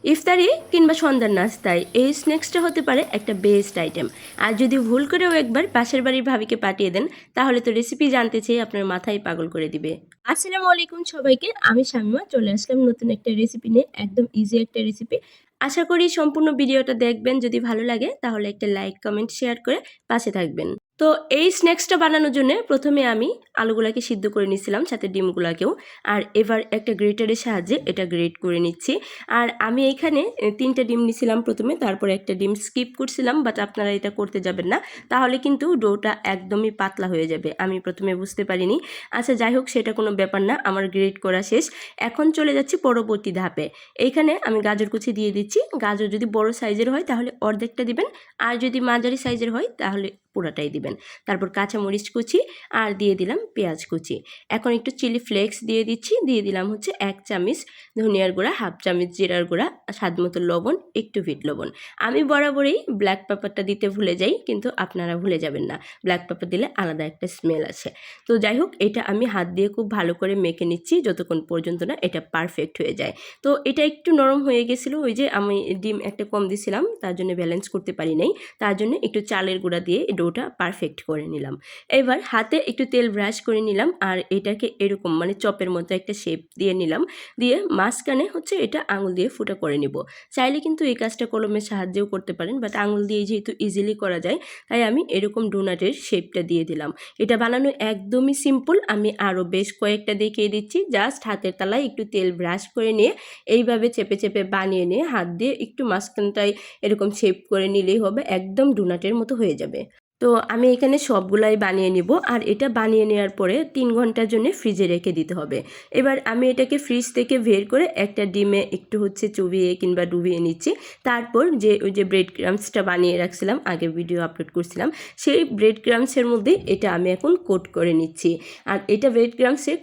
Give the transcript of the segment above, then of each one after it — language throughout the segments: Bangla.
ইফতারি কিংবা সন্ধ্যার নাস্তায় এই স্ন্যাক্সটা হতে পারে একটা বেস্ট আইটেম। আর যদি ভুল করেও একবার পাশের বাড়ির ভাবিকে পাঠিয়ে দেন, তাহলে তো রেসিপি জানতে চেয়ে আপনার মাথায় পাগল করে দিবে। আসসালামু আলাইকুম সবাইকে, আমি শামিমা চলে আসলাম নতুন একটা রেসিপি নিয়ে, একদম ইজি একটা রেসিপি। আশা করি সম্পূর্ণ ভিডিওটা দেখবেন, যদি ভালো লাগে তাহলে একটা লাইক কমেন্ট শেয়ার করে পাশে থাকবেন। তো এই স্ন্যাক্সটা বানানোর জন্য প্রথমে আমি আলুগুলাকে সিদ্ধ করে নিয়েছিলাম, সাথে ডিমগুলাকেও। আর এবার একটা গ্রেটারের সাহায্যে এটা গ্রেট করে নিচ্ছি। আর আমি এখানে 3টা ডিম নিয়েছিলাম প্রথমে, তারপরে একটা ডিম স্কিপ করছিলাম, বাট আপনারা এটা করতে যাবেন না, তাহলে কিন্তু ডোটা একদমই পাতলা হয়ে যাবে। আমি প্রথমে বুঝতে পারিনি। আচ্ছা যাই হোক, সেটা কোনো ব্যাপার না, আমার গ্রেট করা শেষ। এখন চলে যাচ্ছি পরবর্তী ধাপে। এইখানে আমি গাজর কুচি দিয়ে দিচ্ছি। গাজর যদি বড় সাইজের হয় তাহলে অর্ধেকটা দিবেন, আর যদি মাঝারি সাইজের হয় তাহলে পুরাটাই দিবেন। তারপর কাঁচামরিচ কুচি আর দিয়ে দিলাম পেঁয়াজ কুচি। এখন একটু চিলি ফ্লেক্স দিয়ে দিচ্ছি, দিয়ে দিলাম হচ্ছে 1 চামচ ধনিয়ার গুঁড়া, হাফ চামচ জিরার গুঁড়া, স্বাদ মতো লবণ, একটু বিট লবণ। আমি বরাবরই ব্ল্যাক পেপারটা দিতে ভুলে যাই, কিন্তু আপনারা ভুলে যাবেন না, ব্ল্যাক পেপার দিলে আলাদা একটা স্মেল আছে। তো যাই হোক, এটা আমি হাত দিয়ে খুব ভালো করে মেখে নিচ্ছি যতক্ষণ পর্যন্ত না এটা পারফেক্ট হয়ে যায়। তো এটা একটু নরম হয়ে গেছিলো, ওই যে আমি ডিম একটা কম দিছিলাম, তার জন্য ব্যালেন্স করতে পারি নাই, তার জন্য একটু চালের গুঁড়া দিয়ে ডোটা পারফেক্ট করে নিলাম। এবার হাতে একটু তেল ব্রাশ করে নিলাম, আর এটাকে এরকম মানে চপের মতো একটা শেপ দিয়ে নিলাম, দিয়ে মাঝখানে হচ্ছে এটা আঙুল দিয়ে ফুটা করে নিব। চাইলে কিন্তু এই কাজটা কলমের সাহায্যেও করতে পারেন, বাট আঙুল দিয়ে যেহেতু ইজিলি করা যায়, তাই আমি এরকম ডোনাটের শেপটা দিয়ে দিলাম। এটা বানানো একদমই সিম্পল, আমি আরও বেশ কয়েকটা দেখিয়ে দিচ্ছি। জাস্ট হাতের তালায় একটু তেল ব্রাশ করে নিয়ে এইভাবে চেপে চেপে বানিয়ে নিয়ে হাত দিয়ে একটু মাঝখানটায় এরকম শেপ করে নিলেই হবে, একদম ডোনাটের মতো হয়ে যাবে। তো আমি এখানে সবগুলাই বানিয়ে নিব, আর এটা বানিয়ে নেওয়ার পরে 3 ঘন্টার জন্য ফ্রিজে রেখে দিতে হবে। এবার আমি এটাকে ফ্রিজ থেকে বের করে একটা ডিমে একটু হচ্ছে চুবিয়ে কিংবা ডুবিয়ে নিচ্ছি। তারপর ওই যে ব্রেড ক্রাম্বসটা বানিয়ে রাখছিলাম, আগে ভিডিও আপলোড করছিলাম, সেই ব্রেড ক্রাম্বসের মধ্যে এটা আমি এখন কোট করে নিচ্ছি। আর এটা ব্রেড ক্রাম্বসে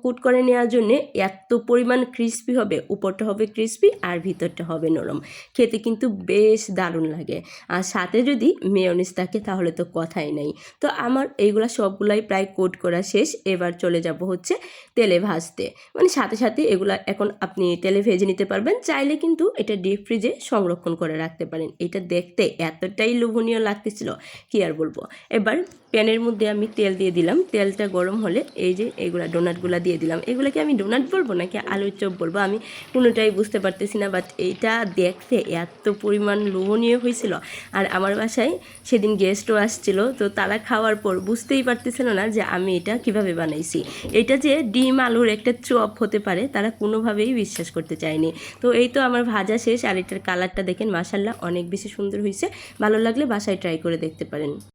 কোট করে নেওয়ার জন্যে এত পরিমাণ ক্রিস্পি হবে, উপরটা হবে ক্রিস্পি আর ভিতরটা হবে নরম। খেতে কিন্তু বেশ দারুণ লাগে, আর সাথে যদি মেয়োনিজ থাকে তাহলে তো কথাই নেই। তো আমার এইগুলা সবগুলাই প্রায় কোট করা শেষ। এবার চলে যাব হচ্ছে তেলে ভাজতে, মানে সাথে সাথে এগুলা এখন আপনি তেলে ভেজে নিতে পারবেন, চাইলে কিন্তু এটা ডিপ ফ্রিজে সংরক্ষণ করে রাখতে পারেন। এটা দেখতে এতটাই লোভনীয় লাগতেছিল, কি আর বলবো। এবার প্যানের মধ্যে আমি তেল দিয়ে দিলাম, তেলটা গরম হলে এই যে এগুলা ডোনাটগুলো দিয়ে দিলাম। এগুলাকে আমি ডোনাট বলবো নাকি আলুর চপ বলবো আমি কোনোটাই বুঝতে পারতেছি না, বাট এইটা দেখতে এত পরিমাণ লোভনীয় হয়েছিল। আর আমার বাসায় সেদিন গেস্টও আসছিল, তো তারা খাওয়ার পর বুঝতেই পারতেছিল না যে আমি এটা কিভাবে বানাইছি। এটা যে ডিম আলুর একটা চপ হতে পারে তারা কোনোভাবেই বিশ্বাস করতে চায়নি। তো এই তো আমার ভাজা শেষ, আর এটার কালারটা দেখেন মাশাআল্লাহ অনেক বেশি সুন্দর হয়েছে। ভালো লাগলে বাসায় ট্রাই করে দেখতে পারেন।